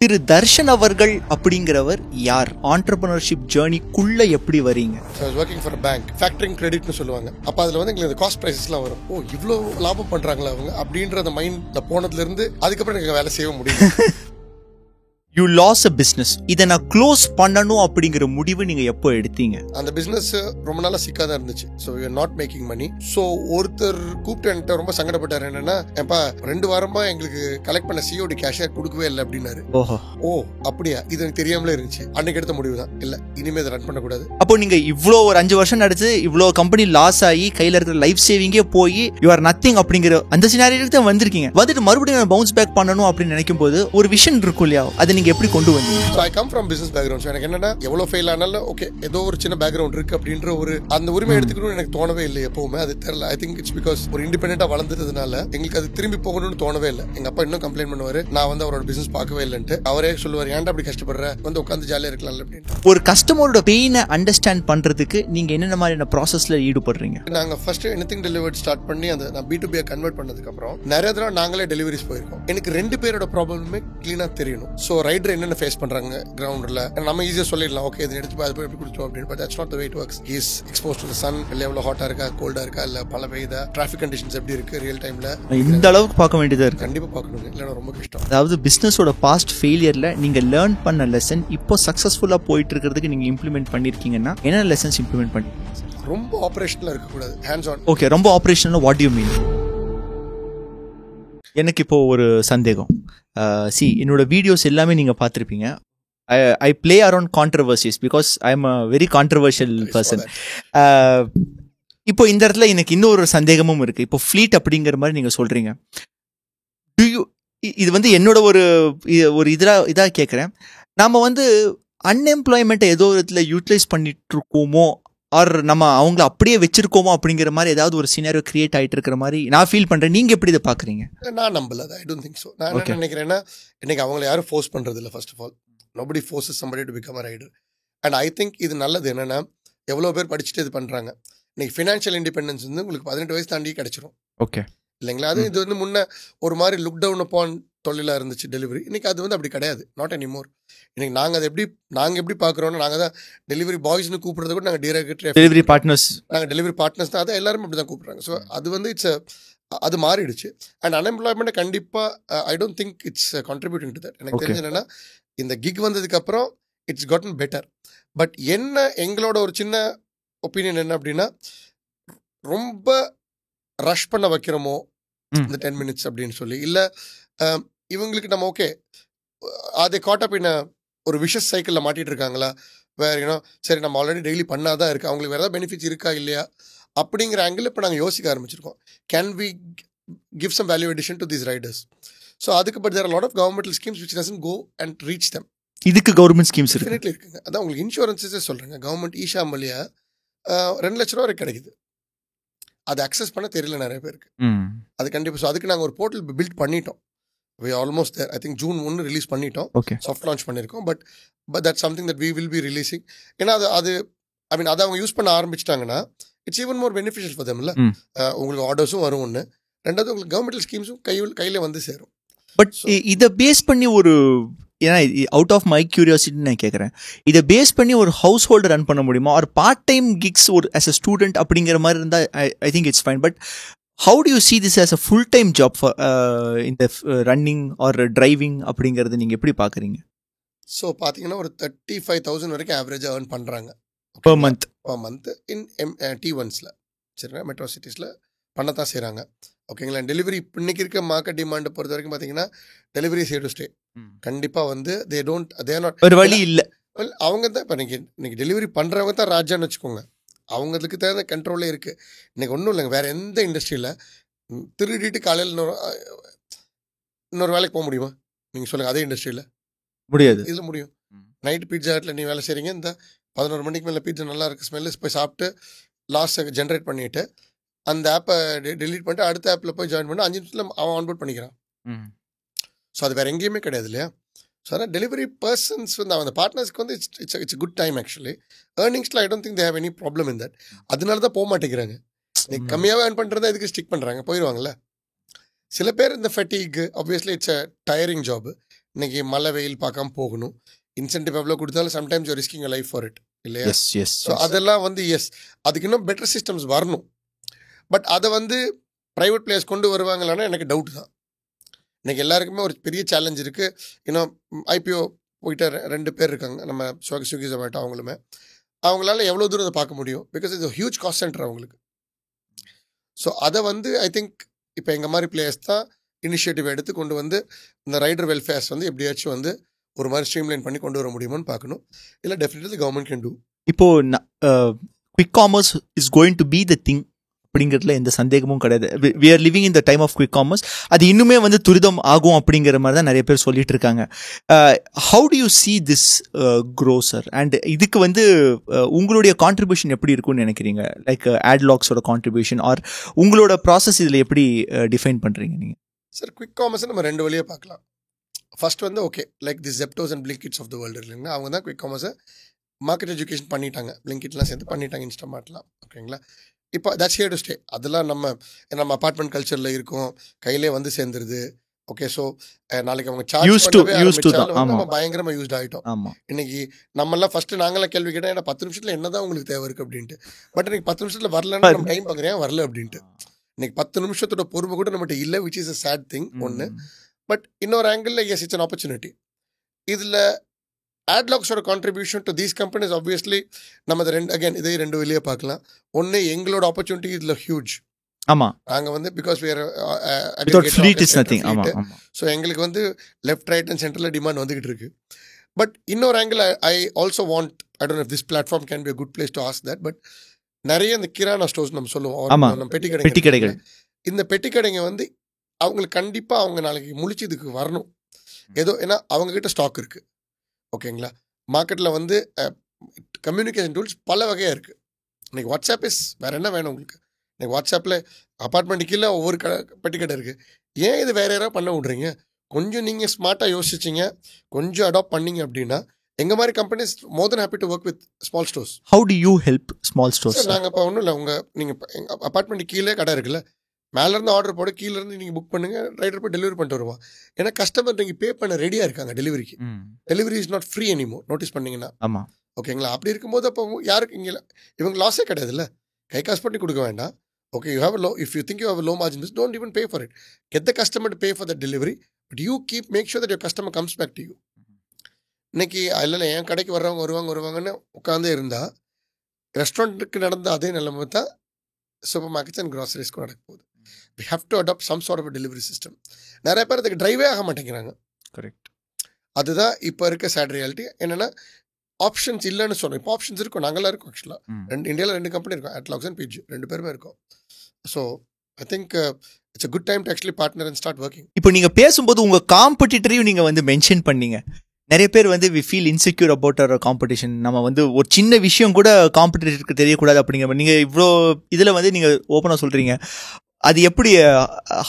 திரு தர்ஷன் அவர்கள் அப்படிங்கிறவர் யார்? ஆண்டர்பிரினர்ஷிப் ஜேர்னிக்குள்ள எப்படி வரீங்க? So I was working for a bank. Factoring creditனு சொல்லுவாங்க. அப்ப அதுல வந்து எங்களுக்கு காஸ்ட் பிரைசஸ்லாம் வரும். ஓ இவ்ளோ லாபம் பண்றாங்களா அவங்க அப்படின்ற அந்த மைண்ட்ல போனதுல இருந்து அதுக்கப்புறம் எனக்கு வேலை செய்ய முடியும். You lose a business. இதை நான் க்ளோஸ் பண்ணணும் அப்படிங்கிற முடிவு நீங்க எப்போ எடுத்தீங்க? அந்த பிசினஸ் ரொம்ப நாளா சிக்காதான் இருந்துச்சு. So you are not making money. So ஒருத்தர் கூப்பிட்டு என்கிட்ட ரொம்ப சங்கடப்பட்டார். என்னன்னா, ஏப்பா 2 வாரமா எங்களுக்கு கலெக்ட் பண்ண சிஓடி கேஷை கொடுக்கவே இல்லை அப்படின்னாரு. ஓஹோ, ஓ அப்படியா, இது எனக்கு தெரியாமலே இருந்துச்சு. அன்னைக்கு எடுத்த முடிவு தான், இல்ல இனிமே இதை ரன் பண்ணக்கூடாது. அப்போ நீங்க இவ்வளோ ஒரு 5 வருஷம் நடத்து இவ்வளோ கம்பெனி லாஸ் ஆகி கையில இருக்கிற லைஃப் சேவிங்கே போய் யூ ஆர் நத்திங் அப்படிங்கிற அந்த சினாரியோக்கு தான் வந்திருக்கீங்க. வந்துட்டு மறுபடியும் பவுன்ஸ் பேக் பண்ணணும் அப்படின்னு நினைக்கும் போது ஒரு விஷன் இருக்கும் இல்லையா, அதை நீங்க எப்படி கொண்டு வந்தீங்க? So I come from business background. So எனக்கு என்னன்னா, எவ்வளவு ஃபெயில் ஆனாலும் ஓகே, ஏதோ ஒரு சின்ன பேக்ரவுண்ட் இருக்கு அப்படின்ற ஒரு அந்த உரிமை எடுத்துக்கணும்னு எனக்கு தோணவே இல்லை எப்பவுமே. அது தெரியல, ஐ திங்க் இட்ஸ் பிகாஸ் ஒரு இண்டிபெண்டா வளர்ந்ததுனால எங்களுக்கு அது திரும்பி போகணும்னு தோணவே இல்லை. எங்க அப்பா இன்னும் கம்ப்ளைண்ட் பண்ணுவாரு, நான் வந்து அவரோட பிசினஸ் பார்க்கவே இல்லைன்ட்டு. அவரே சொல்லுவார், ஏன்டா அப்படி கஷ்டப்படுற, வந்து உட்காந்து ஜாலியா இருக்கலாம் அப்படின்னு. ஒரு கஸ்டமரோட பெயினை அண்டர்ஸ்டாண்ட் பண்றதுக்கு நீங்க என்னென்ன மாதிரியான ப்ராசஸ்ல ஈடுபடுறீங்க? நாங்க ஃபர்ஸ்ட் எனிதிங் டெலிவர்ட் ஸ்டார்ட் பண்ணி அந்த நான் B2B கன்வெர்ட் பண்ணதுக்கு அப்புறம் நிறைய தடவை நாங்களே டெலிவரிஸ் போயிருக்கோம். எனக்கு 2 பேரோட ப்ராப்ளமே கிளீனா தெரியணும். சோ ரைடர் என்னென்ன ஃபேஸ் பண்றாங்க கிரவுண்ட்ல, நம்ம ஈஸியா சொல்லிடலாம், ஓகே இதை எடுத்து அது போய் எப்படி கொடுத்தோம் அப்படின்னு. But that's not the way it works. He is exposed to the sun. இல்ல எவ்வளவு ஹாட்டா இருக்கா, கோல்டா இருக்கா, இல்ல பல பெய்யுதா, டிராஃபிக் கண்டிஷன்ஸ் எப்படி இருக்கு ரியல் டைம்ல, இந்த அளவுக்கு பார்க்க வேண்டியதா இருக்கு. கண்டிப்பா பார்க்கணும், இல்லைன்னா ரொம்ப கஷ்டம். அதாவது பிசினஸோட பாஸ்ட் ஃபெயிலியர்ல நீங்க லேர்ன் பண்ண லெசன் இப்போ சக்சஸ்ஃபுல்லா போயிட்டு இருக்கிறதுக்கு நீங்க இம்ப்ளிமெண்ட் பண்ணிருக்கீங்கன்னா என்ன லெசன்ஸ் இம்ப்ளிமெண்ட் பண்ணி? ரொம்ப ஆபரேஷனலா இருக்க கூடாது, ஹேண்ட்ஸ் ஆன். ஓகே, ரொம்ப ஆபரேஷனல். What you mean? எனக்கு இப்போ ஒரு சந்தேகம். என்னோட வீடியோஸ் எல்லாமே நீங்க பார்த்துருப்பீங்க. I play around controversies because I'm a very controversial person. இப்போ இந்த இடத்துல எனக்கு இன்னொரு சந்தேகமும் இருக்கு. இப்போ ஃப்ளீட் அப்படிங்கிற மாதிரி நீங்க சொல்றீங்க. இது வந்து என்னோட ஒரு இதா கேட்குறேன். நாம வந்து அன்எம்ப்ளாய்மெண்ட்டை ஏதோ விதத்தில் யூட்டிலைஸ் பண்ணிட்டு இருக்கோமோ, ஆர் நம்ம அவங்கள அப்படியே வச்சிருக்கோமோ அப்படிங்கிற மாதிரி ஏதாவது ஒரு சினாரியோ கிரியேட் ஆகிட்டு இருக்கிற மாதிரி நான் ஃபீல் பண்றேன். நீங்க எப்படி இதை பாக்குறீங்க? நான் நம்பல, ஐ டோன்ட் திங்க் சோ. நான் என்ன நினைக்கிறேன்னா, இன்னைக்கு அவங்களை யாரும் ஃபோர்ஸ் பண்றது இல்லை. First of all nobody forces somebody to become a rider. And I think இது நல்லது. என்னன்னா, எவ்வளோ பேர் படிச்சுட்டு இது பண்ணுறாங்க. இன்னைக்கு ஃபினான்ஷியல் இண்டிபெண்டன்ஸ் வந்து உங்களுக்கு 18 வயசு தாண்டி கிடைச்சிரும். ஓகே இல்லைங்களா? அது இது வந்து முன்ன ஒரு மாதிரி லுக் டவுன் அப்பான் தொழிலாக இருந்துச்சு டெலிவரி. இன்னைக்கு அது வந்து அப்படி கிடையாது, நாட் எனிமோர். இன்னைக்கு நாங்கள் எப்படி பார்க்குறோன்னா, நாங்கள் தான் டெலிவரி பாய்ஸ்னு கூப்பிடுறது கூட நாங்கள் டைரக்டர் டெலிவரி பார்ட்னர்ஸ், நாங்கள் டெலிவரி பார்ட்னர்ஸ் தான். அதை எல்லாருமே அப்படி தான் கூப்பிட்றாங்க. ஸோ அது வந்து அது மாறிடுச்சு. அண்ட் அன்எம்ப்ளாய்மெண்ட்டை கண்டிப்பாக ஐ don't think it's contributing to that. எனக்கு தெரிஞ்சு என்னன்னா, இந்த கிக் வந்ததுக்கு அப்புறம் இட்ஸ் காட்டன் பெட்டர். பட் என்ன எங்களோட ஒரு சின்ன ஒப்பீனியன் என்ன அப்படின்னா, ரொம்ப ரஷ் பண்ண வைக்கிறோமோ இந்த 10 minutes அப்படின்னு சொல்லி, இல்லை இவங்களுக்கு நம்ம ஓகே அதை காட்டப் பின்ன ஒரு விஷஸ் சைக்கிளில் மாட்டிட்டு இருக்காங்களா, வேற ஏன்னோ சரி நம்ம ஆல்ரெடி டெய்லி பண்ணாதான் இருக்கு, அவங்களுக்கு வேற ஏதாவது பெனிஃபிட்ஸ் இருக்கா இல்லையா அப்படிங்கிற ஆங்கிள் இப்போ நாங்கள் யோசிக்க ஆரம்பிச்சிருக்கோம். Can we give some value addition to these riders? So அதுக்கு but there are lot of governmental schemes which doesn't go and reach them. இதுக்கு கவர்மெண்ட் ஸ்கீம்ஸ் டெஃபினெட்லி இருக்குங்க. அதான் உங்களுக்கு இன்சூரன்ஸஸே சொல்கிறேங்க. கவர்மெண்ட் ஈஷாம் வழியா 2 லட்ச ரூபா வரைக்கும் கிடைக்குது. அதை அக்சஸ் பண்ண தெரியல நிறைய பேருக்கு. அது கண்டிப்பாக. ஸோ அதுக்கு நாங்கள் ஒரு போர்ட்டல் பில்ட் பண்ணிட்டோம். We almost there. I think June 1 release பண்ணிட்டோம். ஓகே, சாஃப்ட் லான்ச் பண்ணியிருக்கோம். But that something that we will be releasing. ஏன்னா அது ஐ மீன் அதை அவங்க யூஸ் பண்ண ஆரம்பிச்சிட்டாங்கன்னா it's even more beneficial for them. இல்லை உங்களுக்கு ஆர்டர்ஸும் வரும் ஒன்று, ரெண்டாவது உங்களுக்கு கவர்மெண்டல் ஸ்கீம்ஸும் கையில் வந்து சேரும். பட் இதை பேஸ் பண்ணி ஒரு, ஏன்னா அவுட் ஆஃப் மை கியூரியாசிட்டி நான் கேட்குறேன், இதை பேஸ் பண்ணி ஒரு ஹவுஸ் ஹோல்டு ரன் பண்ண முடியுமா? ஒரு பார்ட் டைம் கிக்ஸ் ஒரு ஆஸ் அ ஸ்டூடெண்ட் அப்படிங்கிற மாதிரி இருந்தால் I think it's fine. But how to you see this as a full time job for இந்த ரன்னிங் ஆர் டிரைவிங் அப்படிங்கிறது நீங்கள் எப்படி பார்க்குறீங்க? ஸோ பார்த்தீங்கன்னா ஒரு 35,000 வரைக்கும் ஆவரேஜாக ஏர்ன் பண்ணுறாங்க per month இன் T1s சரிங்களா, மெட்ரோ சிட்டிஸில் பண்ணத்தான் செய்கிறாங்க. ஓகேங்களா. டெலிவரி இன்னைக்கு இருக்க மார்க்கெட் டிமாண்டை பொறுத்த வரைக்கும் பார்த்தீங்கன்னா, டெலிவரி சே டு ஸ்டே கண்டிப்பாக வந்து தே ஆர் நாட், ஒரு வழி இல்லை. அவங்க தான் இப்போ இன்னைக்கு டெலிவரி பண்ணுறவங்க தான் ராஜான்னு வச்சுக்கோங்க. அவங்களுக்கு தேவை கண்ட்ரோலே இருக்குது. இன்னைக்கு ஒன்றும் இல்லைங்க. வேறு எந்த இண்டஸ்ட்ரியில் திருடிட்டு காலையில் இன்னொரு வேலைக்கு போக முடியுமா நீங்கள் சொல்லுங்கள்? அதே இண்டஸ்ட்ரியில் முடியாது. இதில் முடியும். நைட்டு பீட்சா ஹட்டில் நீ வேலை செய்கிறீங்க, இந்த 11 மணிக்கு மேலே பீட்சா நல்லா இருக்குது ஸ்மெல்லு, போய் சாப்பிட்டு லாஸ்ட்டை ஜென்ரேட் பண்ணிவிட்டு அந்த ஆப்பை டெலீட் பண்ணிட்டு அடுத்த ஆப்பில் போய் ஜாயின் பண்ணி 5 நிமிஷத்தில் அவன் ஆன்போர்ட் பண்ணிக்கிறான். ஸோ அது வேறு எங்கேயுமே கிடையாது இல்லையா? ஸோ அதான் டெலிவரி பர்சன்ஸ் வந்து அந்த பார்ட்னர்ஸ்க்கு வந்து இட்ஸ் குட் டைம் ஆக்சுவலி. ஏர்னிங்ஸில் I don't think they have any problem in that. அதனால தான் போக மாட்டேங்கிறாங்க. கம்மியாகவே ஏர்ன் பண்ணுறதா இதுக்கு ஸ்டிக் பண்ணுறாங்க, போயிடுவாங்கல்ல. சில பேர் இந்த ஃபெட்டிக் obviously it's a tiering job. இன்னைக்கு மழை வெயில் பார்க்காம போகணும், இன்சென்டிவ் எவ்வளோ கொடுத்தாலும் sometimes you risking life for it இல்லையா? ஸோ அதெல்லாம் வந்து அதுக்கு இன்னும் பெட்டர் சிஸ்டம்ஸ் வரணும். பட் அதை வந்து ப்ரைவேட் பிளேயர்ஸ் கொண்டு வருவாங்களான்னா எனக்கு டவுட் தான். இன்னைக்கு எல்லாருக்குமே ஒரு பெரிய சேலஞ்ச் இருக்குது. இன்னும் ஐபிஓ போயிட்டு 2 பேர் இருக்காங்க நம்ம ஸ்விக்கி ஜொமேட்டோ, அவங்களால எவ்வளோ தூரம் அதை பார்க்க முடியும்? பிகாஸ் இது ஹியூஜ் காஸ்ட் சென்டர் அவங்களுக்கு. ஸோ அதை வந்து ஐ திங்க் இப்போ எங்கள் மாதிரி பிளேயர்ஸ் தான் இனிஷியேட்டிவ் எடுத்து கொண்டு வந்து இந்த ரைடர் வெல்ஃபேர்ஸ் வந்து எப்படியாச்சும் வந்து ஒரு மாதிரி ஸ்ட்ரீம்லைன் பண்ணி கொண்டு வர முடியுமான்னு பார்க்கணும். இல்லை டெஃபினெட்லி கவர்மெண்ட் கேன் டூ. இப்போ quick commerce is going to be the thing அப்படிங்கிறதுல எந்த சந்தேகமும் கிடையாது. We are living in the time of quick commerce. அது இன்னுமே வந்து துரிதம் ஆகும் அப்படிங்கிற மாதிரி தான் நிறைய பேர் சொல்லிட்டு இருக்காங்க. How to you see this grow sir? And இதுக்கு வந்து உங்களுடைய கான்ட்ரிபியூஷன் எப்படி இருக்கும்னு நினைக்கிறீங்க? லைக் ஆட்லாக்ஸோட கான்ட்ரிபியூஷன் ஆர் உங்களோட ப்ராசஸ் இதில் எப்படி டிஃபைன் பண்ணுறீங்க நீங்கள்? சார் குவிக் காமர்ஸ் நம்ம 2 வழியாக பார்க்கலாம். ஃபர்ஸ்ட் வந்து okay like the Zeptos and Blinkits of the world இல்லைங்களா, அவங்க தான் குவிக் காமர்ஸை மார்க்கெட் எஜுகேஷன் பண்ணிட்டாங்க, பிளிங்கிட்லாம் சேர்த்து பண்ணிட்டாங்க, இன்ஸ்டாமார்ட்லாம். ஓகேங்களா, இப்போ தட்ஸ் ஹியர் டு ஸ்டே. அதெல்லாம் நம்ம அப்பார்ட்மெண்ட் கல்ச்சரில் இருக்கும், கையிலே வந்து சேர்ந்துருது. ஓகே, ஸோ நாளைக்கு அவங்க நம்ம பயங்கரமாக யூஸ்ட் ஆகிட்டோம். இன்னைக்கு நம்மளாம் ஃபர்ஸ்ட் நாங்களாம் கேள்வி கேட்டோம், ஏன்னா 10 நிமிஷத்தில் என்னதான் உங்களுக்கு தேவை இருக்குது அப்படின்ட்டு. பட் இன்னைக்கு 10 நிமிஷத்தில் வரலன்னு நம்ம டைம் பார்க்குறேன், வரல அப்படின்ட்டு. இன்னைக்கு 10 நிமிஷத்தோட பொறுமை கூட நம்மகிட்ட இல்லை, which is a sad thing ஒன்று. பட் இன்னொரு ஆங்கிளில் எஸ் இட்ஸ் அன் ஆப்பர்ச்சுனிட்டி. இதில் ஆட்லாக்ஸோட contribution to these companies obviously நம்ம இதே 2 வெளியே பார்க்கலாம். ஒன்று எங்களோட ஆப்பர்ச்சுனிட்டி இதில் ஹியூஜ். ஆமாம், நாங்கள் வந்து பிகாஸ் ஸோ எங்களுக்கு வந்து லெஃப்ட் ரைட் அண்ட் சென்டரில் டிமாண்ட் வந்துகிட்டு இருக்கு. பட் இன்னொரு angle I also want, I don't know if this platform can be a good place to ask that. But நிறைய இந்த கிரானா ஸ்டோர்ஸ் நம்ம சொல்லுவோம், பெட்டி கடைகள். இந்த பெட்டி கடைங்க வந்து அவங்களுக்கு கண்டிப்பாக அவங்க நாளைக்கு முழிச்சு இதுக்கு வரணும் ஏதோ, ஏன்னா அவங்கக்கிட்ட ஸ்டாக் இருக்குது. ஓகேங்களா, மார்க்கெட்டில் வந்து கம்யூனிகேஷன் டூல்ஸ் பல வகையாக இருக்குது. இன்றைக்கி வாட்ஸ்அப் வேறு என்ன வேணும் உங்களுக்கு? இன்றைக்கி வாட்ஸ்அப்பில் அப்பார்ட்மெண்ட் கீழே ஒவ்வொரு பெட்டி கடை இருக்குது. ஏன் இது வேறு யாராவது பண்ண விட்றீங்க? கொஞ்சம் நீங்கள் ஸ்மார்ட்டாக யோசிச்சிங்க, கொஞ்சம் அடாப்ட் பண்ணிங்க அப்படின்னா எங்கள் மாதிரி companies more then happy to work with small stores. How to you help small stores? நாங்கள் இப்போ ஒன்றும் இல்லை, நீங்கள் எங்கள் அப்பார்ட்மெண்ட் கீழே கடை இருக்குல்ல, மேலேருந்து ஆர்டர் போட கீழேருந்து நீங்கள் புக் பண்ணுங்கள், ரைடர் போய் டெலிவரி பண்ணிட்டு வருவான். ஏன்னா கஸ்டமர் நீங்கள் பே பண்ண ரெடியாக இருக்காங்க டெலிவரிக்கு. Delivery is not free anymore, notice பண்ணிங்கன்னா. ஆமாம், ஓகேங்களா. அப்படி இருக்கும்போது அப்போ யாருக்கு இங்கே இவங்க லாஸே கிடையாதுல்ல, கை காசு பண்ணி கொடுக்க வேண்டாம். Okay, you have if you think you have low margin business, don't even pay for it. Get the customer to pay for the delivery, but you keep make sure that your customer comes back to you. இன்னைக்கு இல்லை என் கடைக்கு வருவாங்கன்னு உட்காந்தே இருந்தால் ரெஸ்டாரண்ட்டுக்கு நடந்த அதே நிலைமை தான் சூப்பர் மார்க்கெட்ஸ் அண்ட் க்ராசரிஸ்க்கும் நடக்க போகுது. We have to adopt some sort of a delivery system. நிறைய பேர் அதுக்கு டிரைவே ஆக மாட்டேங்கிறாங்க. கரெக்ட், அதுதான் இப்போ இருக்க சேட் ரியாலிட்டி. என்னென்னா ஆப்ஷன்ஸ் இல்லைன்னு சொன்னோம். இப்போ ஆப்ஷன்ஸ் இருக்கும், நாங்களாம் இருக்கோம். ஆக்சுவலாக இந்தியாவில் 2 கம்பெனி இருக்கும், ஆட்லாக்ஸ் அண்ட் பிஜி, 2 பேருமே இருக்கும். So I think it's a good time to actually partner and start working. இப்போ நீங்கள் பேசும்போது உங்கள் காம்படிட்டரையும் நீங்கள் வந்து மென்ஷன் பண்ணீங்க. நிறைய பேர் வந்து we feel insecure about our competition. நம்ம வந்து ஒரு சின்ன விஷயம் கூட காம்படிட்டருக்கு தெரியக்கூடாது அப்படிங்கிற நீங்கள் இவ்வளோ இதில் வந்து நீங்கள் ஓப்பனாக சொல்கிறீங்க. அது எப்படி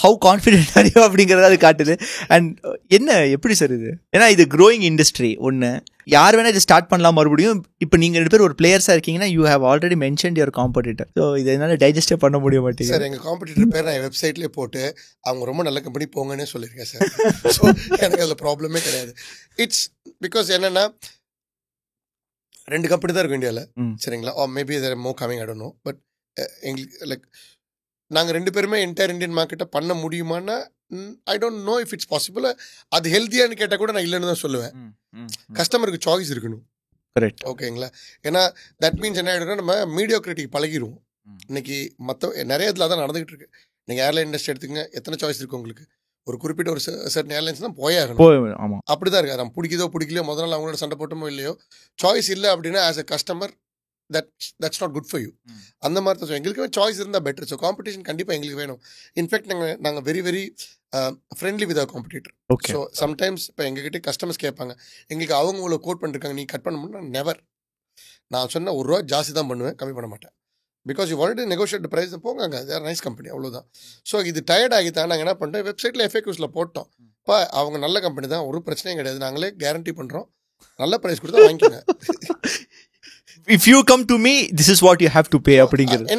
ஹவு கான்ஃபிடென்ட் அறியோ அப்படிங்கிறத அது காட்டுது. அண்ட் என்ன எப்படி சார் இது? ஏன்னா இது க்ரோயிங் இண்டஸ்ட்ரி. ஒன்று யார் வேணால் இது ஸ்டார்ட் பண்ணலாம். மறுபடியும் இப்போ நீங்கள் 2 பேர் ஒரு பிளேயர்ஸாக இருக்கீங்கன்னா you have already mentioned your competitor. So இதை என்னால் டைஜஸ்டே பண்ண முடிய மாட்டேங்குது சார். எங்கள் காம்படிட்டர் பேர் நான் வெப்சைட்லேயே போட்டு அவங்க ரொம்ப நல்ல கம்பெனி போங்கன்னே சொல்லியிருக்கேன் சார். ஸோ எனக்கு அதில் ப்ராப்ளமே கிடையாது. இட்ஸ் பிகாஸ் என்னென்னா 2 கம்பெனி தான் இருக்கும் இந்தியாவில், சரிங்களா. Or maybe there more coming, I don't know. But எங்களுக்கு லைக் நாங்கள் 2 பேருமே என்டையர் இந்தியன் மார்க்கெட்டை பண்ண முடியுமான்னா I don't know if it's possible. அது ஹெல்த்தியானு கேட்டால் கூட நான் இல்லைன்னு தான் சொல்லுவேன். கஸ்டமருக்கு சாய்ஸ் இருக்கணும். கரெக்ட், ஓகேங்களா. ஏன்னா தட் மீன்ஸ் என்ன ஆகிடும்னா நம்ம மீடியோக்ரிட்டிக்கு பழகிடுவோம். இன்னைக்கு நிறைய இதில் தான் நடந்துகிட்டு இருக்கு. நீங்கள் ஏர்லைன் இண்டஸ்ட்ரி எடுத்துங்க, எத்தனை சாய்ஸ் இருக்குது உங்களுக்கு? ஒரு குறிப்பிட்ட ஒரு சர்டன் ஏர்லைன்ஸ் தான் போயாகணும். அப்படி தான் இருக்குது. நம்ம பிடிக்குதோ பிடிக்கலையோ, முதல் நாள் அவங்களோட சண்டை போட்டோமோ இல்லையோ, சாய்ஸ் இல்லை அப்படின்னா as a customer that's not good for you. அந்த மாதிரி தான். எங்களுக்கு சாய்ஸ் இருந்தால் பெட்டர். ஸோ காம்படிஷன் கண்டிப்பாக எங்களுக்கு வேணும். இன்ஃபேக்ட் நாங்கள் very very friendly with our competitor. So sometimes இப்போ எங்ககிட்ட கஸ்டமர்ஸ் கேட்பாங்க, எங்களுக்கு அவங்க உங்களை கோட் பண்ணிருக்காங்க, நீ கட் பண்ண முடியும். நெவர். நான் சொன்ன ₹1 ஜாஸ்தி தான் பண்ணுவேன், கம்மி பண்ண மாட்டேன். Because you already negotiate price போங்க, தேர் நைஸ் கம்பெனி, அவ்வளோதான். ஸோ இது டயர்ட் ஆகித்தான் நாங்கள் என்ன பண்ணுறோம், வெப்சைட்டில் FAQஸில் போட்டோம். இப்போ அவங்க நல்ல கம்பெனி தான், ஒரு பிரச்சனையும் கிடையாது, நாங்களே கேரண்டி பண்ணுறோம், நல்ல ப்ரைஸ் கொடுத்தா வாங்கிக்கோங்க. If you come to me, this is what you have to pay அப்படிங்கிறது.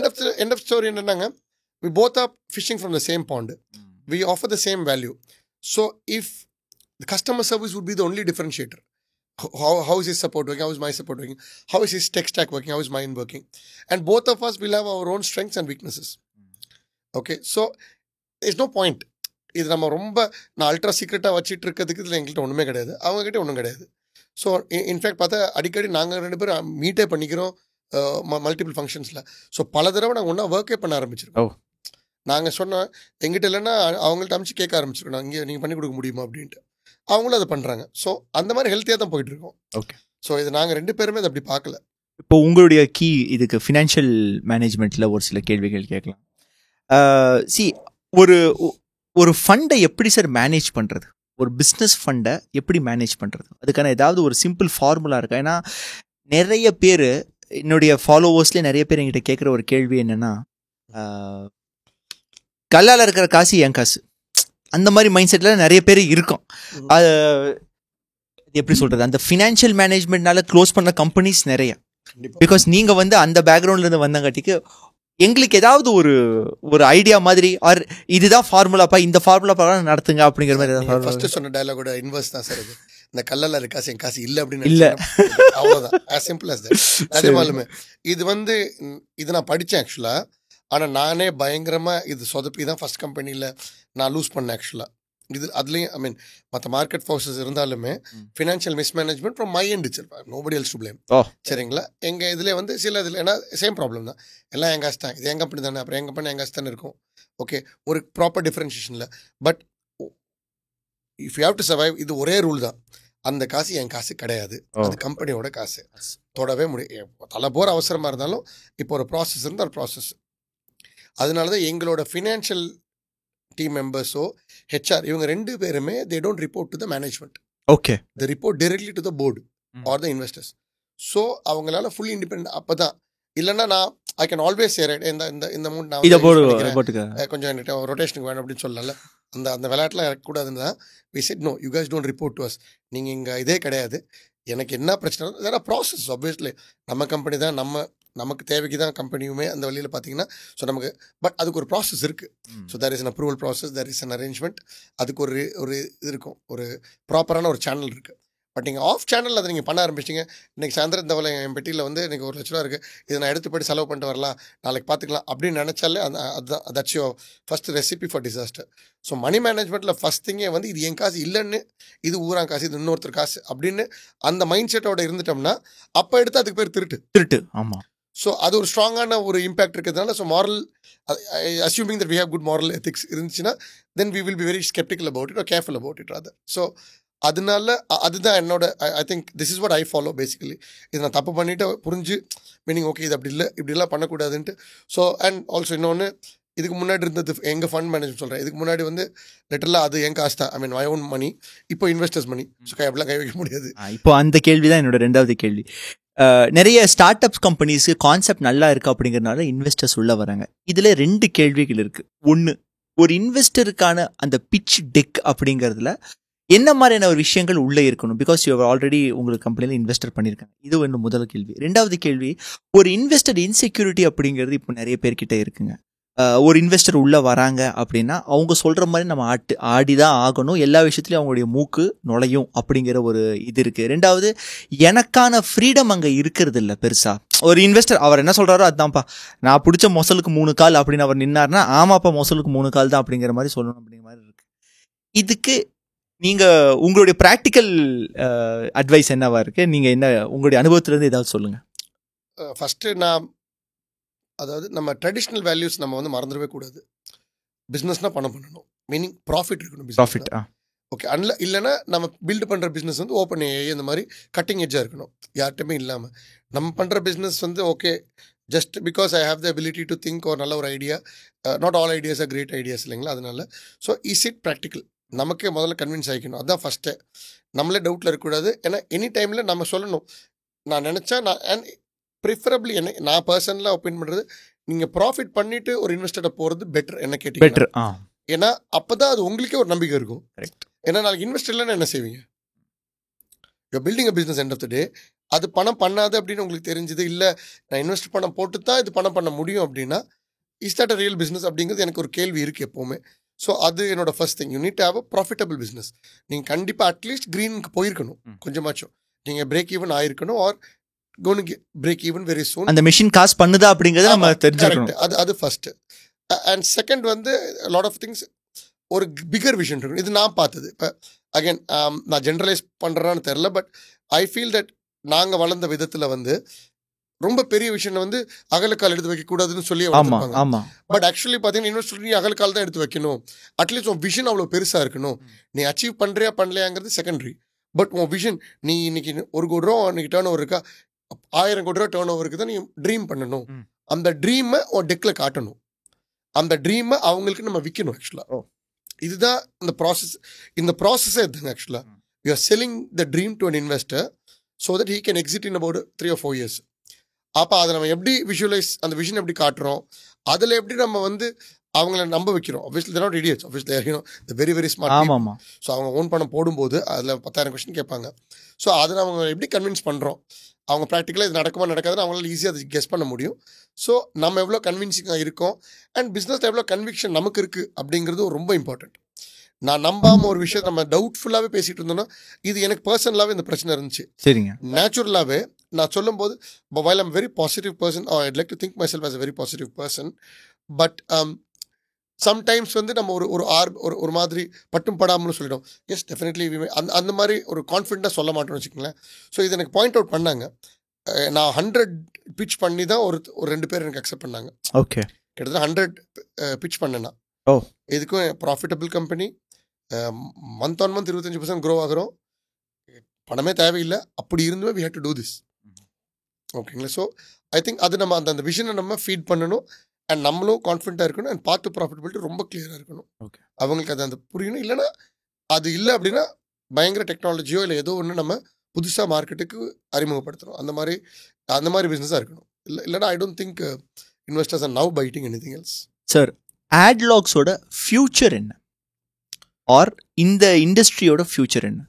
End of story என்னன்னாங்க, we both are fishing from the same pond. We offer the same value. So if the customer service would be the only differentiator. How is his support working? How is my support working? How is his tech stack working? How is mine working? And both of us will have our own strengths and weaknesses. Okay, so there's no point. இது நம்ம ரொம்ப நான் ultra சீக்ரெட்டாக வச்சுட்டு இருக்கிறதுக்கு இதில் எங்கள்கிட்ட ஒன்றுமே கிடையாது, அவங்ககிட்ட ஒன்றும் கிடையாது. ஸோ இன்ஃபேக்ட் பார்த்தா அடிக்கடி நாங்கள் 2 பேரும் மீட்டே பண்ணிக்கிறோம் மல்டிபிள் ஃபங்க்ஷன்ஸில். ஸோ பல தடவை நாங்கள் ஒன்றா ஒர்க்கே பண்ண ஆரம்பிச்சிருக்கோம். நாங்கள் சொன்னோம் எங்கிட்ட இல்லைன்னா அவங்கள்ட்ட அமைச்சு கேட்க ஆரம்பிச்சிருக்கோம், இங்கே நீங்கள் பண்ணி கொடுக்க முடியுமா அப்படின்ட்டு. அவங்களும் அதை பண்ணுறாங்க. ஸோ அந்த மாதிரி ஹெல்த்தியாக தான் போயிட்டு இருக்கோம். ஓகே, ஸோ இது நாங்கள் 2 பேருமே அதை அப்படி பார்க்கல. இப்போ உங்களுடைய கீ இதுக்கு ஃபினான்ஷியல் மேனேஜ்மெண்ட்டில் ஒரு சில கேள்விகள் கேட்கலாம். ஒரு ஃபண்டை எப்படி சார் மேனேஜ் பண்ணுறது, ஒரு பிஸ்னஸ் ஃபண்டை எப்படி மேனேஜ் பண்ணுறது, அதுக்கான ஏதாவது ஒரு சிம்பிள் ஃபார்முலா இருக்கா? ஏன்னா நிறைய பேர் என்னுடைய ஃபாலோவர்ஸ்லேயே நிறைய பேர் என்கிட்ட கேட்குற ஒரு கேள்வி என்னென்னா, கல்லால் இருக்கிற காசு என் காசு, அந்த மாதிரி மைண்ட் செட்டில் நிறைய பேர் இருக்கும். அது எப்படி சொல்கிறது, அந்த ஃபினான்ஷியல் மேனேஜ்மெண்ட்னால க்ளோஸ் பண்ண கம்பெனிஸ் நிறைய. பிகாஸ் நீங்கள் வந்து அந்த பேக்ரவுண்ட்லேருந்து வந்தங்காட்டிக்கு எங்களுக்கு ஏதாவது ஒரு ஐடியா மாதிரி, ஆர் இதுதான் ஃபார்முலாப்பா, இந்த ஃபார்முலா நடத்துங்க அப்படிங்கிற மாதிரி. ஃபர்ஸ்ட் சொன்ன டயலாகோட இன்வெர்ஸ் தான் சார் இது. இந்த கல்லல்ல இருக்க காசு என் காசு இல்லை அப்படின்னு இல்லை, அவ்வளோதான், as simple as that. நிஜமாலுமே இது வந்து இது நான் படித்தேன் ஆக்சுவலாக. ஆனால் நானே பயங்கரமாக இது சொதப்பி தான் ஃபர்ஸ்ட் கம்பெனியில் நான் லூஸ் பண்ணேன் ஆக்சுவலாக. இது அதுலேயும் ஐ மீன் மற்ற மார்க்கெட் ஃபோர்ஸஸ் இருந்தாலுமே financial mismanagement from my end it's nobody else to blame. சரிங்களா, எங்கள் இதில் வந்து சில இதில் ஏன்னா சேம் ப்ராப்ளம் தான், எல்லாம் என் காசு தான், இது என் கம்பெனி தானே, அப்புறம் என் கம்பெனி என் காசு தானே இருக்கும். ஓகே, ஒரு ப்ராப்பர் டிஃப்ரென்ஷியேஷனில். But if you have to survive, இது ஒரே ரூல் தான், அந்த காசு என் காசு கிடையாது, அது கம்பெனியோட காசு, தொடவே முடியும். தலை போகிற அவசரமாக இருந்தாலும் இப்போ ஒரு ப்ராசஸ் இருந்தால் ஒரு ப்ராசஸ். அதனால தான் எங்களோட ஃபினான்ஷியல் டீம் மெம்பர்ஸோ ஹெச்ஆர் இவங்க 2 பேருமே they don't report to the management. Okay, they report directly to the board or the investors. So அவங்களால ஃபுல் இண்டிபெண்டன்ட். அப்போ தான் இல்லைன்னா நான் I can always say right இந்த அமௌண்ட் நான் கொஞ்சம் என்கிட்ட ரொட்டேஷனுக்கு வேணும் அப்படின்னு சொல்லல. அந்த விளையாட்டுலாம் இருக்கக்கூடாதுன்னு தான் we said no, you guys don't report to us. நீங்கள் இங்கே இதே கிடையாது, எனக்கு என்ன பிரச்சனை இதெல்லாம் ப்ராசஸ். ஆப்வியஸ்லி நம்ம கம்பெனி தான், நமக்கு தேவைக்கு தான் கம்பெனியுமே அந்த வழியில் பார்த்தீங்கன்னா. ஸோ நமக்கு பட் அதுக்கு ஒரு ப்ராசஸ் இருக்குது. So there is an approval process, there is an arrangement, அதுக்கு ஒரு இது இருக்கும், ஒரு ப்ராப்பரான ஒரு சேனல் இருக்குது. பட் நீங்கள் ஆஃப் சேனல் அதை நீங்கள் பண்ண ஆரம்பிச்சிங்க. இன்றைக்கி சாயந்தரம் இந்த என் பெட்டியில் வந்து எனக்கு 1 லட்ச ரூபா இருக்குது, இதை நான் எடுத்து போய்ட்டு செலவு பண்ணிட்டு வரலாம், நாளைக்கு பார்த்துக்கலாம் அப்படின்னு நினச்சாலே அதுதான் that's your first recipe for disaster. So money மேனேஜ்மெண்ட்டில் ஃபஸ்ட் திங்கே வந்து இது என் காசு இல்லைன்னு, இது ஊரான் காசு, இது இன்னொருத்தர் காசு அப்படின்னு அந்த மைண்ட் செட்டோட இருந்துட்டோம்னா அப்போ எடுத்து அதுக்கு பேர் திருட்டு. ஆமாம். ஸோ அது ஒரு ஸ்ட்ராங்கான ஒரு இம்பேக்ட் இருக்கிறதுனால, so moral assuming that we have good moral ethics இருந்துச்சுன்னா then we will be very skeptical about it or careful about it rather. So அதனால அதுதான் என்னோட I think this is what I follow basically. இது நான் தப்பு பண்ணிவிட்டு புரிஞ்சு meaning okay இது அப்படி இல்லை, இப்படிலாம் பண்ணக்கூடாதுன்ட்டு. ஸோ அண்ட் ஆல்சோ இன்னொன்று, இதுக்கு முன்னாடி இருந்தது எங்கள் ஃபண்ட் மேனேஜ்மெண்ட் சொல்கிறேன், இதுக்கு முன்னாடி வந்து லிட்டரலாக அது என் காசு தான், ஐ மீன் மை ஓன் மணி. இப்போ இன்வெஸ்டர்ஸ் மணி, ஸோ அப்படிலாம் கை வைக்க முடியாது. இப்போ அந்த கேள்வி தான் என்னோட 2வது கேள்வி. நிறைய ஸ்டார்ட் அப்ஸ் கம்பெனிஸு கான்செப்ட் நல்லா இருக்குது அப்படிங்கிறதுனால இன்வெஸ்டர்ஸ் உள்ள வராங்க. இதில் 2 கேள்விகள் இருக்குது. ஒன்று, ஒரு இன்வெஸ்டருக்கான அந்த பிட்ச் டெக் அப்படிங்கிறதுல என்ன மாதிரியான ஒரு விஷயங்கள் உள்ளே இருக்கணும்? பிகாஸ் யூ ஆல்ரெடி உங்களுக்கு கம்பெனியில் இன்வெஸ்டர் பண்ணியிருக்காங்க. இது ஒன்று முதல் கேள்வி. 2வது கேள்வி, ஒரு இன்வெஸ்டர் இன்செக்யூரிட்டி அப்படிங்கிறது இப்போ நிறைய பேர்கிட்ட இருக்குங்க. ஒரு இன்வெஸ்டர் உள்ளே வராங்க அப்படின்னா அவங்க சொல்கிற மாதிரி நம்ம ஆடி தான் ஆகணும், எல்லா விஷயத்துலையும் அவங்களுடைய மூக்கு நுழையும் அப்படிங்கிற ஒரு இது இருக்குது. 2வது, எனக்கான ஃப்ரீடம் அங்கே இருக்கிறது இல்லை பெருசாக. ஒரு இன்வெஸ்டர் அவர் என்ன சொல்கிறாரோ அதுதான்ப்பா, நான் பிடிச்ச மொசலுக்கு 3 கால் அப்படின்னு அவர் நின்னார்னா ஆமாப்பா மொசலுக்கு 3 கால் தான் அப்படிங்கிற மாதிரி சொல்லணும் அப்படிங்கிற மாதிரி இருக்குது. இதுக்கு நீங்கள் உங்களுடைய ப்ராக்டிக்கல் அட்வைஸ் என்னவா இருக்குது? நீங்கள் என்ன உங்களுடைய அனுபவத்திலேருந்து ஏதாவது சொல்லுங்கள். ஃபஸ்ட்டு நான் அதாவது நம்ம ட்ரெடிஷ்னல் வேல்யூஸ் நம்ம வந்து மறந்துடவே கூடாது. பிஸ்னஸ்னால் பணம் பண்ணணும், மீனிங் ப்ராஃபிட் இருக்கணும். ப்ராஃபிட் ஓகே, இல்லைன்னா நம்ம பில்டு பண்ணுற பிஸ்னஸ் வந்து ஓப்பன் ஏஐ இந்த மாதிரி கட்டிங் எட்ஜாக இருக்கணும், யார்கிட்டையுமே இல்லாமல். நம்ம பண்ணுற பிஸ்னஸ் வந்து okay just because I have the ability to think ஒரு நல்ல ஒரு idea, not all ideas are great ideas இல்லைங்களா. அதனால ஸோ இஸ் இட் ப்ராக்டிக்கல், நமக்கே முதல்ல கன்வின்ஸ் ஆகிக்கணும். அதுதான் ஃபஸ்ட்டு. நம்மளே டவுட்டில் இருக்கக்கூடாது. ஏன்னா எனி டைமில் நம்ம சொல்லணும், நான் நினச்சா நான் ப்ரிஃபரபிளி நான் பர்சனலாக ஒப்பீன் பண்ணுறது, நீங்கள் ப்ராஃபிட் பண்ணிவிட்டு ஒரு இன்வெஸ்டர்கிட்ட போகிறது பெட்டர் என்ன கேட்டீங்க. ஏன்னா அப்போ தான் அது உங்களுக்கே ஒரு நம்பிக்கை இருக்கும். கரெக்ட். ஏன்னா நாளைக்கு இன்வெஸ்டர் இல்லைன்னா என்ன செய்வீங்க? You building a business end of the day. அது பணம் பண்ணாது அப்படின்னு உங்களுக்கு தெரிஞ்சது, இல்லை நான் இன்வெஸ்ட் பணம் போட்டு தான் இது பணம் பண்ண முடியும் அப்படின்னா is that a real business அப்படிங்கிறது எனக்கு ஒரு கேள்வி இருக்குது எப்போவுமே. ஸோ அது என்னோட first thing. You need to have a profitable business. நீங்கள் கண்டிப்பாக அட்லீஸ்ட் க்ரீனுக்கு போயிருக்கணும் கொஞ்சமாச்சும். நீங்கள் பிரேக் ஈவன் ஆயிருக்கணும் or gone break even very soon. அந்த மிஷின் காசு பண்ணுதா அப்படிங்கிறத நம்ம தெரிஞ்சுக்கணும். அது ஃபர்ஸ்ட். அண்ட் செகண்ட் வந்து லாட் ஆஃப் திங்ஸ் ஒரு பிகர் விஷன் இருக்கணும். இது நான் பார்த்தது. இப்போ அகைன் நான் ஜென்ரலைஸ் பண்ணுறேன்னு தெரில, பட் ஐ ஃபீல் தட் நாங்கள் வளர்ந்த விதத்தில் வந்து ரொம்ப பெரிய விஷயம் வந்து அகலக்கால் எடுத்து வைக்கக்கூடாதுன்னு சொல்லி வளர்த்துருப்பாங்க. பட் ஆக்சுவலி பார்த்தீங்கன்னா இன்வெஸ்ட் நீ அகலக்கால் தான் எடுத்து வைக்கணும். அட்லீஸ்ட் உன் விஷன் அவ்வளோ பெருசாக இருக்கணும். நீ அச்சீவ் பண்ணுறியா பண்ணலையாங்கிறது செகண்டரி. பட் உன் விஷன் நீ இன்னைக்கு 1 கோடி ரூபா இன்னைக்கு டேர்ன் ஓவர் இருக்கா, 1000 கோடி ரூபா டேர்ன் ஓவருக்கு தான் நீ ட்ரீம் பண்ணணும். அந்த ட்ரீமை உன் டெக்கில் காட்டணும். அந்த ட்ரீமை அவங்களுக்கு நம்ம விற்கணும். ஆக்சுவலாக இதுதான் இந்த ப்ராசஸே இதுங்க. ஆக்சுவலாக you are selling the dream to an investor so that he can exit in about 3 or 4 years. அப்போ அதை நம்ம எப்படி விஷுவலைஸ், அந்த விஷன் எப்படி காட்டுறோம், அதில் எப்படி நம்ம வந்து அவங்கள நம்ப வைக்கிறோம். Obviously there not idiots, obviously the very very smart. So அவங்க ஓன் பணம் போடும்போது அதில் 10,000 கொஸ்டின் கேட்பாங்க. ஸோ அதை அவங்க எப்படி கன்வின்ஸ் பண்ணுறோம், அவங்க ப்ராக்டிக்கலாக இது நடக்குமா நடக்காதுன்னு அவங்களால ஈஸியாக அதை கெஸ் பண்ண முடியும். ஸோ நம்ம எவ்வளோ கன்வின்சிங்காக இருக்கோம் அண்ட் பிஸ்னஸில் எவ்வளோ கன்விக்ஷன் நமக்கு இருக்குது அப்படிங்கிறது ரொம்ப இம்பார்ட்டன்ட். நான் நம்பாமல் ஒரு விஷயம் நம்ம டவுட்ஃபுல்லாகவே பேசிகிட்டு இருந்தோம்னா, இது எனக்கு பர்சனலாகவே இந்த பிரச்சனை இருந்துச்சு. சரிங்க. நேச்சுரலாகவே நான் சொல்லும்போது while I'm a very positive person, or I'd like to think myself as a very positive person, but sometimes வந்து நம்ம ஒரு மாதிரி பட்டும் படாமல்னு சொல்லிட்டோம். எஸ் டெஃபினெட்லி அந்த மாதிரி ஒரு கான்ஃபிடென்ட்டாக சொல்ல மாட்டோம்னு வச்சுக்கோங்களேன். ஸோ இது எனக்கு பாயிண்ட் அவுட் பண்ணாங்க. நான் 100 பிச் பண்ணி தான் ஒரு 2 பேர் எனக்கு அக்செப்ட் பண்ணாங்க. ஓகே. கிட்டத்தட்ட 100 பிச் பண்ணேன்னா இதுக்கும் profitable company, month on month 25% grow ஆகிறோம், பணமே தேவையில்லை. அப்படி இருந்துமே we had to do this. ஓகேங்களா. ஸோ ஐ திங்க் அது நம்ம அந்த விஷனை நம்ம ஃபீட் பண்ணணும் அண்ட் நம்மளும் கான்ஃபிடென்ட்டாக இருக்கணும் அண்ட் பார்த்து ப்ராஃபிட்டபிலிட்டி ரொம்ப கிளியராக இருக்கணும். ஓகே. அவங்களுக்கு அது புரியணும். இல்லைன்னா அது இல்லை அப்படின்னா பயங்கர டெக்னாலஜியோ இல்லை ஏதோ ஒன்று நம்ம புதுசாக மார்க்கெட்டுக்கு அறிமுகப்படுத்தணும். அந்த மாதிரி பிஸ்னஸாக இருக்கணும். இல்லைன்னா I don't think investors are now biting anything else. Sir, ஆட்லாக்ஸோட ஃபியூச்சர் என்ன, ஆர் இந்த இண்டஸ்ட்ரியோட ஃபியூச்சர் என்ன?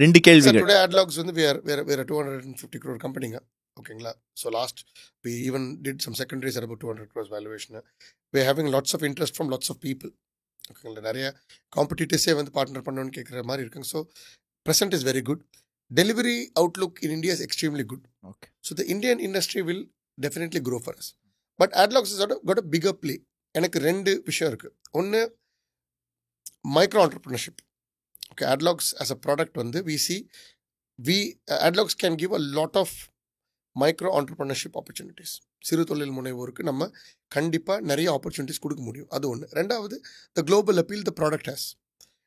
ரெண்டு கேள்விகள். டுடே ஆட்லாக்ஸ் வந்து வேற 250 crore கம்பெனிங்க. ஓகேங்களா. So last we even did some secondaries at about 200 crores valuation. We're having lots of interest from lots of people. ஓகேங்களா. நிறைய காம்படிட்டர்ஸே வந்து பார்ட்னர் பண்ணணும்னு கேட்குற மாதிரி இருக்குங்க. So present is very good. Delivery outlook in India is extremely good. Okay. So the Indian industry will definitely grow for us. But Adlocks has got a bigger play. எனக்கு 2 விஷயம் இருக்குது. ஒன்று micro entrepreneurship. Okay, Adlocks as a product வந்து Adlocks can give a lot of micro entrepreneurship opportunities. சிறு தொழில் முனைவோருக்கு நம்ம கண்டிப்பாக நிறைய ஆப்பர்ச்சுனிட்டிஸ் கொடுக்க முடியும். அது ஒன்று. ரெண்டாவது, the global appeal the product has.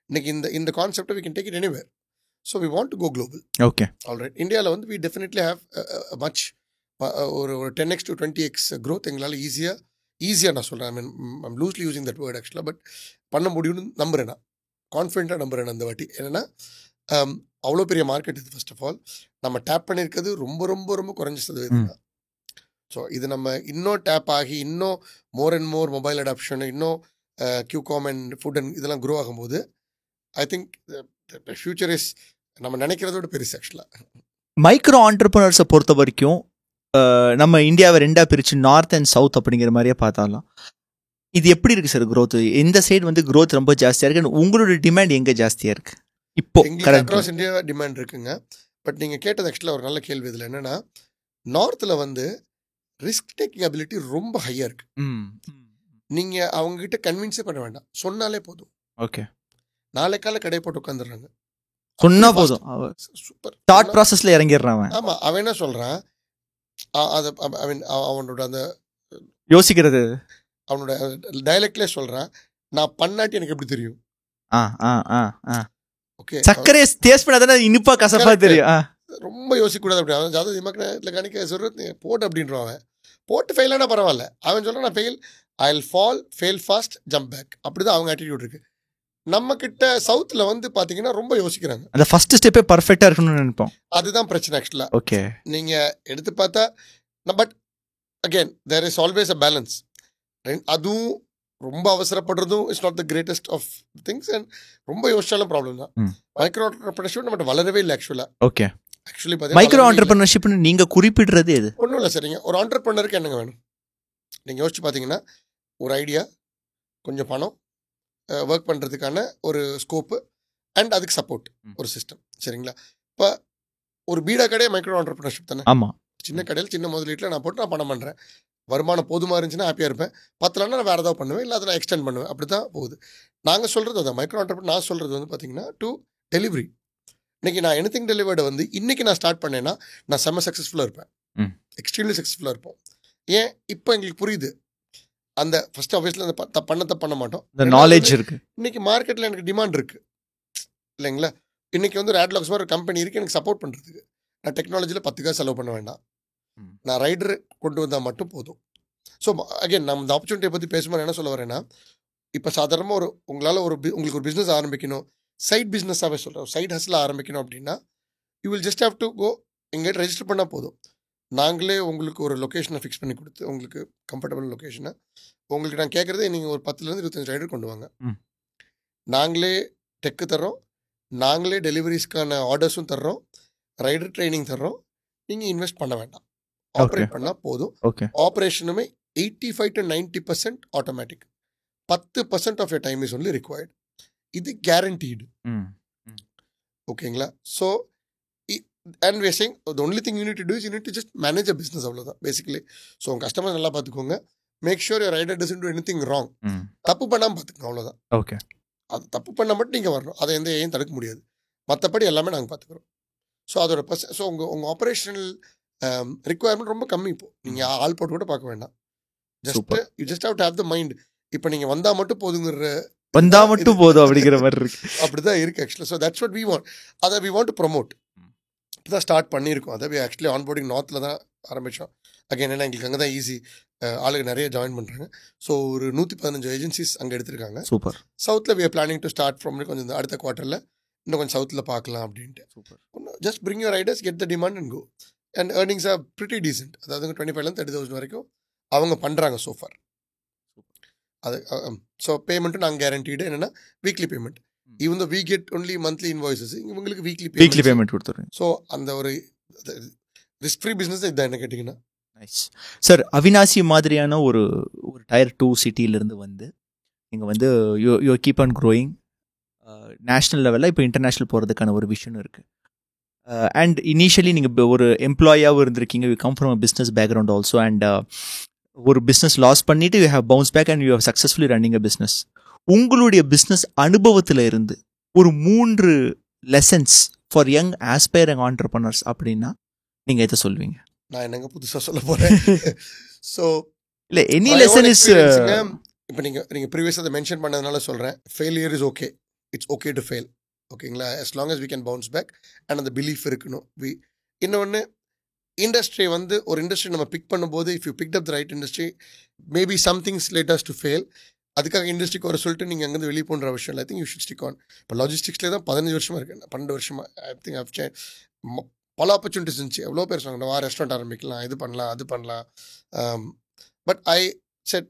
இன்னைக்கு இந்த கான்செப்டை we can take it anywhere. So we want to go global. Okay. Alright. இந்தியாவில் வந்து வி டெஃபினெட்லி ஹேவ் மச் ஒரு 10x to 20x க்ரோத் எங்களால் ஈஸியாக நான் சொல்கிறேன். I mean I'm loosely using that word ஆக்சுவலாக. பட் பண்ண முடியும்னு நம்புகிறேன். நான் கான்ஃபிடென்ட்டாக நம்புகிறேன் அந்த வாட்டி. என்னென்னா அவ்வளோ பெரிய மார்க்கெட் இது. ஃபர்ஸ்ட் ஆஃப் ஆல் நம்ம டேப் பண்ணியிருக்கிறது ரொம்ப ரொம்ப ரொம்ப குறைஞ்ச சதவீதம் தான். ஸோ இது நம்ம இன்னும் டேப் ஆகி இன்னும் more and more mobile adoption, இன்னும் QCOM அண்ட் ஃபுட் அண்ட் இதெல்லாம் க்ரோ ஆகும்போது ஐ திங்க் ஃபியூச்சர் இஸ் நம்ம நினைக்கிறதோட பெருசு ஆக்சுவலாக. மைக்ரோ ஆண்டர்பிரினர்ஸை பொறுத்த வரைக்கும் நம்ம இந்தியாவை 2 பிரித்து நார்த் அண்ட் சவுத் அப்படிங்கிற மாதிரியே பார்த்தாலும் இது எப்படி இருக்குது சார் க்ரோத்? எந்த சைடு வந்து க்ரோத் ரொம்ப ஜாஸ்தியாக இருக்குது? உங்களோட டிமாண்ட் எங்கே ஜாஸ்தியாக இருக்குது இப்போ? அக்ராஸ் இந்தியா டிமாண்ட் இருக்குங்க. பட் நீங்கள் கேட்டது ஆக்சுவலாக ஒரு நல்ல கேள்வி. இதில் என்னென்னா, நார்த்தில் வந்து ரிஸ்க் டேக்கிங் அபிலிட்டி ரொம்ப ஹையாக இருக்குது. நீங்கள் அவங்ககிட்ட கன்வின்ஸே பண்ண வேண்டாம், சொன்னாலே போதும். ஓகே. நாளைக்கால கடை போட்டு உட்காந்துடுறாங்க, சொன்னா போதும். சூப்பர். தாட் ப்ராசஸில் இறங்கிடுறான். ஆமாம். அவன் என்ன சொல்கிறான், அதை அவனோட அந்த யோசிக்கிறது அவனோட டைலக்ட்லேயே சொல்கிறான், நான் பண்ணாட்டி எனக்கு எப்படி தெரியும்? ஓகே. சக்கரை டேஸ்ட் பண்ணாதானே இனிப்பா கசப்பா தெரியும். ரொம்ப யோசிக்கக்கூடாது. அப்படி அவன் ஜாதகம் திமாக்கு இல்லை கணிக்க சொல்கிறது போட்டு அப்படின்றான். அவன் போட்டு ஃபெயில் ஆனால் பரவாயில்ல. அவன் சொல்கிறான் நான் fail, I will fall, fail fast, jump back. அப்படி தான் அவங்க ஆட்டிடியூட் இருக்குது. நம்ம கிட்ட சவுத்தில் வந்து பார்த்தீங்கன்னா ரொம்ப யோசிக்கிறாங்க. அந்த ஃபர்ஸ்ட் ஸ்டெப்பே பர்ஃபெக்டாக இருக்கணும்னு நினைப்போம். அதுதான் பிரச்சனை ஆக்சுவலாக. ஓகே. நீங்கள் எடுத்து பார்த்தா but again there is always a balance. அதுவும் ரொம்ப அவசரப்படுறதும் it's not the greatest of things. And ரொம்ப யோசிச்சாலும் ப்ராப்ளம் தான். மைக்ரோ ஆண்டர்பிரினர்ஷிப் நம்மகிட்ட வளரவே இல்லை ஆக்சுவலாக. ஓகே. ஆக்சுவலி மைக்ரோ ஆண்டர்பிரினர்ஷிப்னு நீங்கள் குறிப்பிடுறது எது? ஒன்றும் இல்லை சார். நீங்கள் ஒரு ஆண்டர்பிரினருக்கு என்னங்க வேணும்? நீங்கள் யோசிச்சு பார்த்தீங்கன்னா ஒரு ஐடியா, கொஞ்சம் பணம், ஒர்க் பண்ணுறதுக்கான ஒரு ஸ்கோப்பு அண்ட் அதுக்கு சப்போர்ட் ஒரு சிஸ்டம். சரிங்களா? இப்போ ஒரு பீடா கடையே மைக்ரோ ஆண்டர்பிரினர்ஷிப் தானே. ஆமாம். சின்ன கடையில் சின்ன முதலீட்டில் நான் போட்டு நான் பணம் பண்ணுறேன். வருமானம் போதுமாக இருந்துச்சுன்னா ஹாப்பியாக இருப்பேன். பத்தலன்னா நான் வேறு ஏதாவது பண்ணுவேன், இல்லை அதை நான் எக்ஸ்டெண்ட் பண்ணுவேன். அப்படி தான் போகுது. நாங்கள் சொல்கிறது அதான் மைக்ரோ ஆண்டர்பிரினர். நான் சொல்கிறது வந்து பார்த்தீங்கன்னா டு டெலிவரி. இன்றைக்கி நான் எனிதிங் டெலிவர்டை வந்து இன்றைக்கி நான் ஸ்டார்ட் பண்ணேன்னா நான் செம்ம சக்ஸஸ்ஃபுல்லாக இருப்பேன், எக்ஸ்ட்ரீம்லி சக்ஸஸ்ஃபுல்லாக இருப்போம். ஏன் இப்போ எங்களுக்கு புரியுது அந்த ஃபர்ஸ்ட் ஆஃபீஸில் அந்த பண்ண மாட்டோம், நாலேஜ் இருக்குது. இன்றைக்கி மார்க்கெட்டில் எனக்கு டிமாண்ட் இருக்குது இல்லைங்களா? இன்றைக்கி வந்து ரேட்லாக்ஸ் மாதிரி ஒரு கம்பெனி இருக்குது எனக்கு சப்போர்ட் பண்ணுறதுக்கு. நான் டெக்னாலஜியில் 10 காசு செலவு பண்ண வேண்டாம், நான் ரைடர் கொண்டு வந்தால் மட்டும் போதும். ஸோ அகைன் நம்ம இந்த ஆப்பர்ச்சுனிட்டியை பற்றி பேசும்போது என்ன சொல்ல வரேன்னா, இப்போ சாதாரணமாக உங்களால் உங்களுக்கு ஒரு பிஸ்னஸ் ஆரம்பிக்கணும், சைட் பிஸ்னஸாகவே சொல்கிறேன், சைட் ஹஸ்ல ஆரம்பிக்கணும் அப்படின்னா you will just have to go, எங்கேயும் ரெஜிஸ்டர் பண்ணால் போதும். நாங்களே உங்களுக்கு ஒரு லொக்கேஷனை ஃபிக்ஸ் பண்ணி கொடுத்து, உங்களுக்கு கம்ஃபர்டபுள் லொக்கேஷனை உங்களுக்கு நான் கேட்குறதே நீங்கள் ஒரு 10 to 25 ரைடர் கொண்டு வாங்க. நாங்களே டெக்கு தர்றோம், நாங்களே டெலிவரிஸ்க்கான ஆர்டர்ஸும் தர்றோம், ரைடர் ட்ரைனிங் தர்றோம். நீங்கள் இன்வெஸ்ட் பண்ண வேண்டாம், ஆப்ரேட் பண்ணால் போதும். ஆப்ரேஷனுமே 85 to 90% automatic. 10% of your time is only required. இது கேரண்டீடு. ஓகேங்களா? So and we are saying the only thing you need to do is you need to just manage a business, அவ்வளோதான் basically. So உங்கள் customer நல்லா பார்த்துக்கோங்க. Make sure your rider doesn't do anything wrong. தப்பு பண்ணாமல் பார்த்துக்கோங்க, அவ்வளோதான். Okay, அது தப்பு பண்ணால் மட்டும் நீங்கள் வரணும், அதை ஏன் தடுக்க முடியாது. மற்றபடி எல்லாமே நாங்கள் பார்த்துக்குறோம். ஸோ அதோட ஸோ உங்கள் ஆப்ரேஷனல் ரிக்குவயர்மெண்ட் ரொம்ப கம்மி. இப்போ நீங்கள் ஆள் போட்டு கூட பார்க்க வேண்டாம். You just have to have the mind. இப்போ நீங்கள் வந்தால் மட்டும் போதுங்கிற அப்படிங்கிற மாதிரி இருக்கு. அப்படிதான் இருக்கு ஆக்சுவலாக. So that's what we want. அதை வி வாண்ட் டு ப்ரொமோட். தான் ஸ்டார்ட் பண்ணியிருக்கோம். அதை ஆக்சுவலி ஆன்போர்டிங் நார்த்தில் தான் ஆரம்பித்தோம். அகைன் என்ன எங்களுக்கு அங்கே தான் ஈஸி, ஆளுங்க நிறைய ஜாயின் பண்ணுறாங்க. ஸோ ஒரு 115 ஏஜென்சிஸ் அங்கே எடுத்திருக்காங்க. சூப்பர். சவுத்தில் we are planning to start from கொஞ்சம் அடுத்த குவார்ட்டரில் இன்னும் கொஞ்சம் சவுத்தில் பார்க்கலாம் அப்படின்ட்டு. Super. Just bring your riders, get the demand and go. And earnings are pretty decent. அதாவது 25,000 to 30,000 வரைக்கும் அவங்க பண்ணுறாங்க சோஃபார். அது ஸோ பேமெண்ட்டும் நாங்கள் கேரண்டீடு. என்னென்னா weekly payment. Even though we get only monthly invoices, இவங்களுக்கு வீக்லி பேமெண்ட் கொடுத்துருங்க. ஸோ அந்த ஒரு ரிஸ்க் ஃப்ரீ பிஸ்னஸ் இதுதான் என்ன கேட்டிங்கன்னா. Nice sir. அவினாசி மாதிரியான ஒரு Tier 2 சிட்டியிலேருந்து வந்து நீங்கள் வந்து you keep on growing. National லெவலில் இப்போ இன்டர்நேஷ்னல் போகிறதுக்கான ஒரு விஷயம் இருக்குது. அண்ட் இனிஷியலி நீங்கள் ஒரு எம்ப்ளாயாகவும் இருந்திருக்கீங்க. You come from a business background also. And ஒரு பிஸ்னஸ் லாஸ் பண்ணிவிட்டு you have bounce back and you have successfully running a business. உங்களுடைய பிஸ்னஸ் அனுபவத்தில் இருந்து ஒரு 3 lessons for young aspiring entrepreneurs அப்படின்னா நீங்கள் எதை சொல்வீங்க? நான் என்னங்க புதுசாக சொல்ல போகிறேன். ஸோ இல்லை, எனி லெசன் இஸ். இப்போ நீங்கள் ப்ரீவியஸாக அதை மென்ஷன் பண்ணதுனால சொல்கிறேன். Failure is okay, it's okay to fail. ஓகேங்களா? as long as we can bounce back and அந்த பிலீஃப் இருக்கணும். இன்னொன்று, இண்டஸ்ட்ரி வந்து ஒரு இண்டஸ்ட்ரி நம்ம பிக் பண்ணும்போது, if you picked up the right industry, maybe something's latest to fail. அதுக்காக இண்டஸ்ட்ரிக்கு வர சொல்லிட்டு நீங்கள் அங்கேருந்து வெளியே போன்ற விஷயம். I think you should stick on. இப்போ லாஜிஸ்டிக்ஸ்லேயே தான் 15 வருஷமாக இருக்கேன், 12 வருஷமாக. ஐ திங்க் பல ஆப்பர்ச்சுனிட்டிஸ் இருந்துச்சு. எவ்வளோ பேர் சொன்னாங்க ரெஸ்டாரண்ட் ஆரம்பிக்கலாம், இது பண்ணலாம், அது பண்ணலாம். பட் ஐ செட்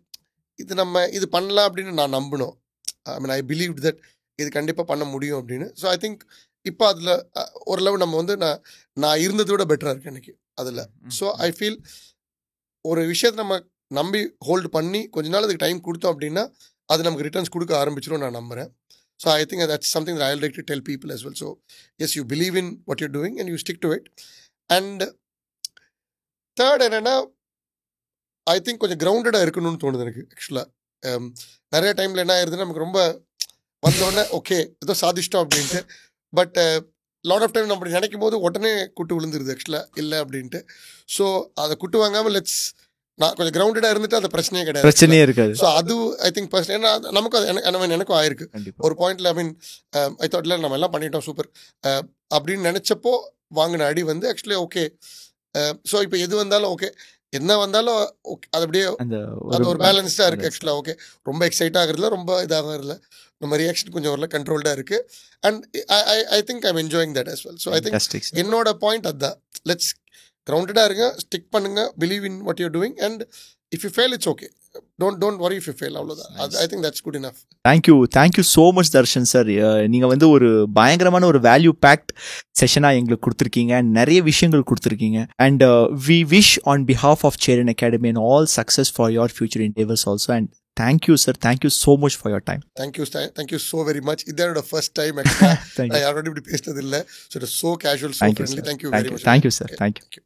இது பண்ணலாம் அப்படின்னு நான் நம்பினோம். ஐ மீன் ஐ பிலீவ் தட் இது கண்டிப்பாக பண்ண முடியும் அப்படின்னு. ஸோ ஐ திங்க் இப்போ அதில் ஓரளவு நம்ம வந்து நான் இருந்ததை விட பெட்டராக இருக்கேன் எனக்கு அதில். ஸோ ஐ ஃபீல் ஒரு விஷயத்தை நம்ம நம்பி ஹோல்டு பண்ணி கொஞ்ச நாள் அதுக்கு டைம் கொடுத்தோம் அப்படின்னா அது நமக்கு ரிட்டர்ன்ஸ் கொடுக்க ஆரம்பிச்சிடும் நான் நம்புகிறேன். So I think that's something that I like to tell people as well. So yes, you believe in what you're doing and you stick to it. And third என்னன்னா, ஐ திங்க் கொஞ்சம் கிரவுண்டடாக இருக்கணும்னு தோணுது எனக்கு ஆக்சுவலாக. நிறைய டைமில் என்ன ஆயிருதுன்னா, நமக்கு ரொம்ப வந்தோடனே ஓகே ஏதோ சாதிச்சிட்டோம் அப்படின்ட்டு. பட் லாட் ஆஃப் டைம் நம்ம நினைக்கும் போது உடனே குட்டு விழுந்துருது ஆக்சுவலாக இல்லை அப்படின்ட்டு. ஸோ அதை குட்டு வாங்காமல் நான் கொஞ்சம் கிரவுண்டடாக இருந்துட்டு அந்த பிரச்சனையே இருக்காது. ஸோ அது ஐ திங்க் பர்சனல். ஏன்னா நமக்கும் அது எனக்கும் ஆயிருக்கு ஒரு பாயிண்ட்ல. ஐ மீன் ஐ தாட் இல்லை நம்ம எல்லாம் பண்ணிட்டோம் சூப்பர் அப்படின்னு நினச்சப்போ வாங்கின அடி வந்து ஆக்சுவலி ஓகே. ஸோ இப்போ எது வந்தாலும் ஓகே, என்ன வந்தாலும் ஓகே, அது அப்படியே அது ஒரு பேலன்ஸ்டாக இருக்குது ஆக்சுவலாக. ஓகே, ரொம்ப எக்ஸைட் ஆகுறதுல, ரொம்ப இதாகிறதுல நம்ம ரியாக்ஷன் கொஞ்சம் ஒரு கண்ட்ரோல்டாக இருக்குது. And I think I'm enjoying that as well. So I think என்னோட பாயிண்ட் அதுதான். லெட்ஸ் கிரவுண்டடாக இருங்க, ஸ்டிக் பண்ணுங்க, believe in what you're doing, and if you fail it's okay, don't worry if you fail. அவ்வளோதான். I think that's good enough. Thank you so much Darshan sir. நீங்கள் வந்து ஒரு பயங்கரமான ஒரு வேல்யூ பேக்ட் செஷனாக எங்களுக்கு கொடுத்துருக்கீங்க அண்ட் நிறைய விஷயங்கள் கொடுத்துருக்கீங்க. And we wish on behalf of Cheran Academy and all success for your future endeavours also. And thank you sir, thank you so much for your time. Thank you so very much. இது என்னோட first time Thank you. யாரோட இப்படி பேசினது இல்லை. So it so casual, so Thank you, friendly. sir. Thank you Thank very you. Much. Thank you, sir. Thank you.